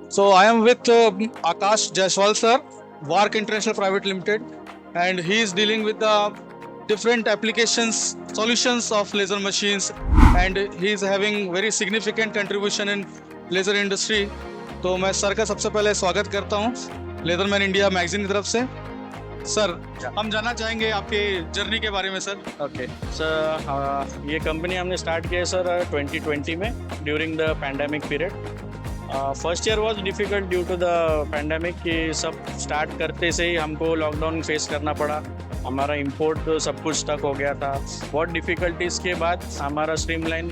So I am with Akash Jaiswal sir, Vark International Private Limited, and he is dealing with the different applications, solutions of laser machines, and he is having very significant contribution in laser industry. तो मैं sir का सबसे पहले स्वागत करता हूँ लेदरमैन India magazine की तरफ से। सर, हम जानना चाहेंगे आपके जर्नी के बारे में सर। ओके सर, ये कंपनी हमने स्टार्ट किया है सर 2020 में during the pandemic period. First year was difficult due to the pandemic कि सब स्टार्ट करते से ही हमको लॉकडाउन फेस करना पड़ा। हमारा इंपोर्ट सब कुछ स्टक हो गया था। बहुत डिफ़िकल्टीज़ के बाद हमारा स्ट्रीमलाइन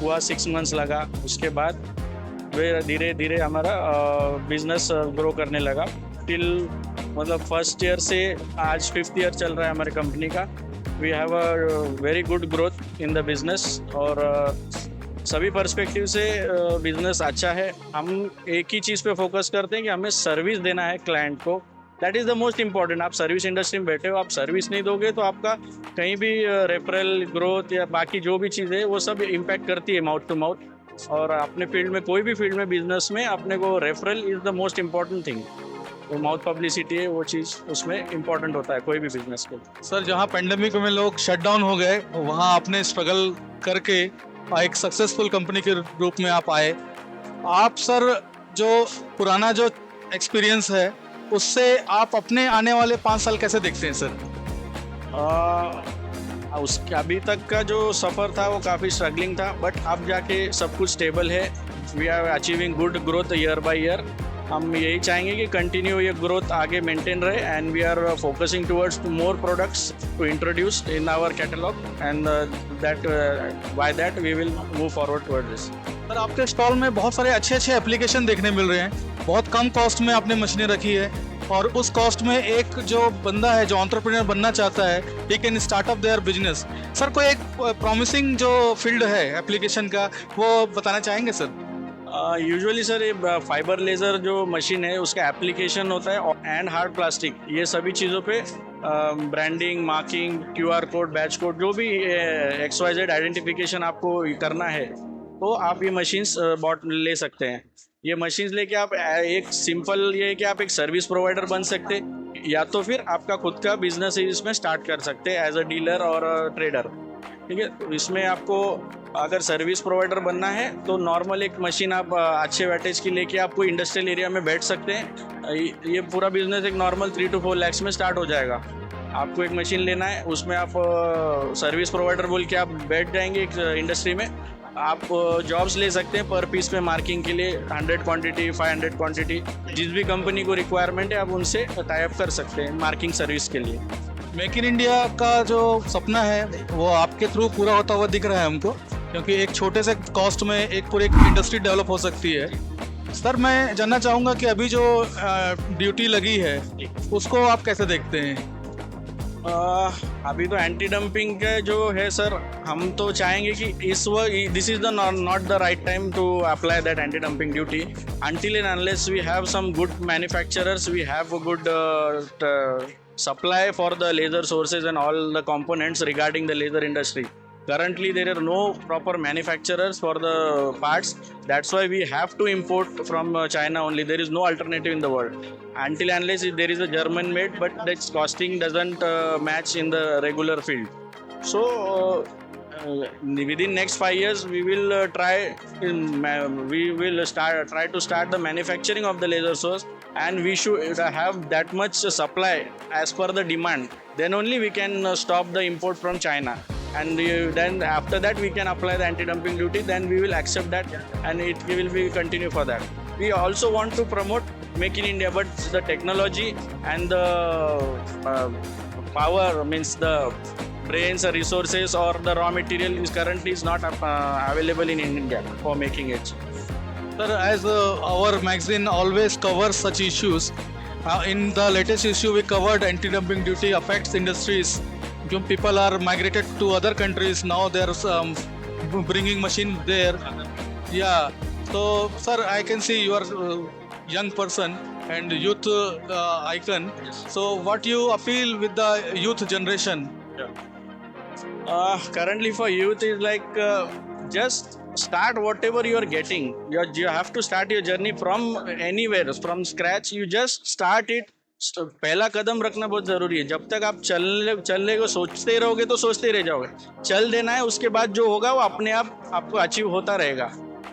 हुआ, 6 मंथ्स लगा। उसके बाद वे धीरे धीरे हमारा बिजनेस ग्रो करने लगा टिल मतलब फर्स्ट ईयर से आज 5th ईयर चल रहा है हमारी कंपनी का। We have a very good growth in the business और सभी पर्सपेक्टिव से बिजनेस अच्छा है। हम एक ही चीज़ पे फोकस करते हैं कि हमें सर्विस देना है क्लाइंट को। That is the most important. आप सर्विस इंडस्ट्री में बैठे हो, आप सर्विस नहीं दोगे तो आपका कहीं भी रेफरल ग्रोथ या बाकी जो भी चीज़ें वो सब इम्पैक्ट करती है माउथ टू माउथ। और अपने फील्ड में, कोई भी फील्ड में, बिजनेस में अपने को referral is the most important thing. तो माउथ पब्लिसिटी है, वो चीज़ उसमें इम्पॉर्टेंट होता है कोई भी बिजनेस के। सर, जहाँ पेंडेमिक में लोग शट डाउन हो गए, वहाँ आपने स्ट्रगल करके एक सक्सेसफुल कंपनी के रूप में आप आए। आप सर जो पुराना जो एक्सपीरियंस है उससे आप अपने आने वाले 5 साल कैसे देखते हैं सर? उसके अभी तक का जो सफ़र था वो काफ़ी स्ट्रगलिंग था, बट अब जाके सब कुछ स्टेबल है। We are achieving good growth year by year. हम यही चाहेंगे कि कंटिन्यू ये ग्रोथ आगे मेंटेन रहे and we are focusing towards more products to introduce in our catalogue and that by that we will move forward toward this. Sir, आपके stall में बहुत सारे अच्छे अच्छे एप्लीकेशन देखने मिल रहे हैं। बहुत कम कॉस्ट में आपने मशीनें रखी है और उस कॉस्ट में एक जो बंदा है जो एंटरप्रेन्योर बनना चाहता है, he can start up their business. Sir, कोई एक प्रॉमिसिंग जो फील्ड है एप्लीकेशन का, वो बताना चाहेंगे सर? यूजुअली सर ये फाइबर लेज़र जो मशीन है उसका एप्लीकेशन होता है एंड हार्ड प्लास्टिक। ये सभी चीज़ों पे branding, marking, QR code, batch code, जो भी XYZ आइडेंटिफिकेशन आपको करना है तो आप ये मशीन्स ले सकते हैं। ये मशीन्स लेके आप एक सिंपल ये है कि आप एक सर्विस प्रोवाइडर बन सकते हैं या तो फिर आपका खुद का बिजनेस इसमें स्टार्ट कर सकते हैं एज अ डीलर और ट्रेडर। ठीक है, तो इसमें आपको अगर सर्विस प्रोवाइडर बनना है तो नॉर्मल एक मशीन आप अच्छे वैटेज की लेके आप कोई इंडस्ट्रियल एरिया में बैठ सकते हैं। ये पूरा बिजनेस एक नॉर्मल 3 to 4 lakhs में स्टार्ट हो जाएगा। आपको एक मशीन लेना है, उसमें आप सर्विस प्रोवाइडर बोल के आप बैठ जाएंगे एक इंडस्ट्री में। आप जॉब्स ले सकते हैं पर पीस में मार्किंग के लिए 100 क्वांटिटी, 500 क्वांटिटी, जिस भी कंपनी को रिक्वायरमेंट है आप उनसे टाई अप कर सकते हैं मार्किंग सर्विस के लिए। मेक इन इंडिया का जो सपना है वो आपके थ्रू पूरा होता हुआ दिख रहा है हमको, क्योंकि एक छोटे से कॉस्ट में एक पूरी इंडस्ट्री डेवलप हो सकती है। सर, मैं जानना चाहूँगा कि अभी जो ड्यूटी लगी है उसको आप कैसे देखते हैं? अभी तो एंटी डंपिंग का जो है सर, हम तो चाहेंगे कि this is the not the right time to apply that anti dumping duty until and unless we have some good manufacturers, we have a good supply for the laser sources and all the components regarding the laser industry. Currently there are no proper manufacturers for the parts. That's why we have to import from China only. There is no alternative in the world until and unless there is a German made, but its costing doesn't match in the regular field. So within next 5 years we will try to start the manufacturing of the laser source, and we should have that much supply as per the demand. Then only we can stop the import from China, and then after that we can apply the anti-dumping duty. Then we will accept that and it will be continue for that. We also want to promote Make in India, but the technology and the power, means the brains or resources or the raw material is currently not available in India for making it. Sir, as our magazine always covers such issues, in the latest issue we covered anti-dumping duty affects industries. People are migrated to other countries. Now they are bringing machine there. Yeah. So, sir, I can see you are young person and youth icon. So, what you appeal with the youth generation? Currently for youth is like just start whatever you are getting. You have to start your journey from anywhere, from scratch. You just start it. पहला कदम रखना बहुत जरूरी है. जब तक आप चलने को सोचते रहोगे तो सोचते रह जाओगे. चल देना है, उसके बाद जो होगा वो अपने आप आपको अचीव होता रहेगा.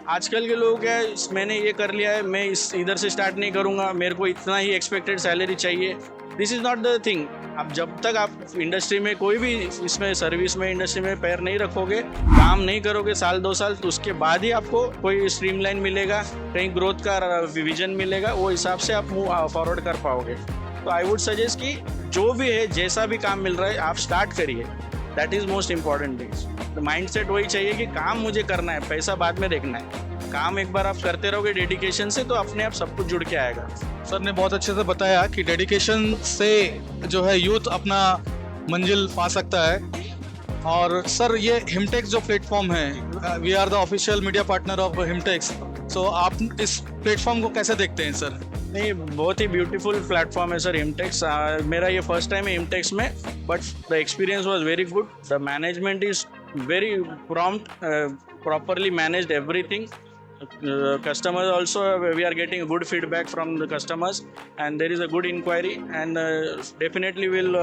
आजकल के लोग क्या है, मैंने ये कर लिया है, मैं इधर से स्टार्ट नहीं करूँगा, मेरे को इतना ही एक्सपेक्टेड सैलरी चाहिए. This is not the thing. अब जब तक आप इंडस्ट्री में कोई भी इसमें सर्विस में इंडस्ट्री में पैर नहीं रखोगे, काम नहीं करोगे साल 2 साल, तो उसके बाद ही आपको कोई स्ट्रीमलाइन मिलेगा, कहीं ग्रोथ का विजन मिलेगा, वो हिसाब से आप मूव फॉरवर्ड कर पाओगे. तो आई वुड सजेस्ट कि जो भी है, जैसा भी काम मिल रहा है, आप स्टार्ट करिए. That is most important things. तो माइंड सेट वही चाहिए कि काम मुझे करना है, पैसा बाद में देखना है. काम एक बार आप करते रहोगे डेडिकेशन से, तो अपने आप सब कुछ जुड़ के आएगा. सर ने बहुत अच्छे से बताया कि डेडिकेशन से जो है यूथ अपना मंजिल पा सकता है. और सर ये हिमटेक्स जो प्लेटफॉर्म है, we are the official media partner of Himtex. So आप इस प्लेटफॉर्म को कैसे देखते हैं सर? नहीं, बहुत ही ब्यूटीफुल प्लेटफॉर्म है सर हिमटेक्स. मेरा ये फर्स्ट टाइम है हिमटेक्स में, but the experience was very good. The management is very prompt, properly managed everything. Customers also, we are getting good feedback from the customers, and there is a good inquiry, and definitely will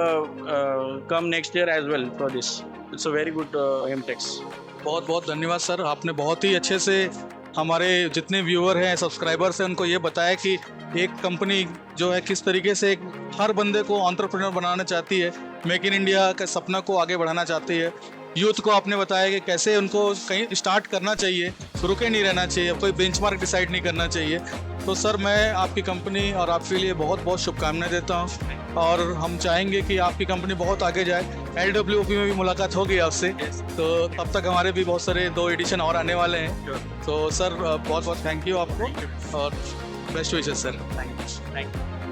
come next year as well for this. It's a very good Himtex. बहुत बहुत धन्यवाद sir. आपने बहुत ही अच्छे से हमारे जितने viewer हैं, सब्सक्राइबर्स हैं, उनको ये बताया कि एक कंपनी जो है किस तरीके से हर बंदे को एंटरप्रेन्योर बनाना चाहती है, मेक इन इंडिया के सपना को आगे बढ़ाना चाहती है. यूथ को आपने बताया कि कैसे उनको कहीं स्टार्ट करना चाहिए, रुके नहीं रहना चाहिए, कोई बेंचमार्क डिसाइड नहीं करना चाहिए. तो सर मैं आपकी कंपनी और आपके लिए बहुत बहुत शुभकामनाएं देता हूँ, और हम चाहेंगे कि आपकी कंपनी बहुत आगे जाए. LWOP में भी मुलाकात होगी आपसे, तो तब तक हमारे भी बहुत सारे 2 एडिशन और आने वाले हैं. तो सर बहुत बहुत थैंक यू आपको, और best wishes sir. Thank you.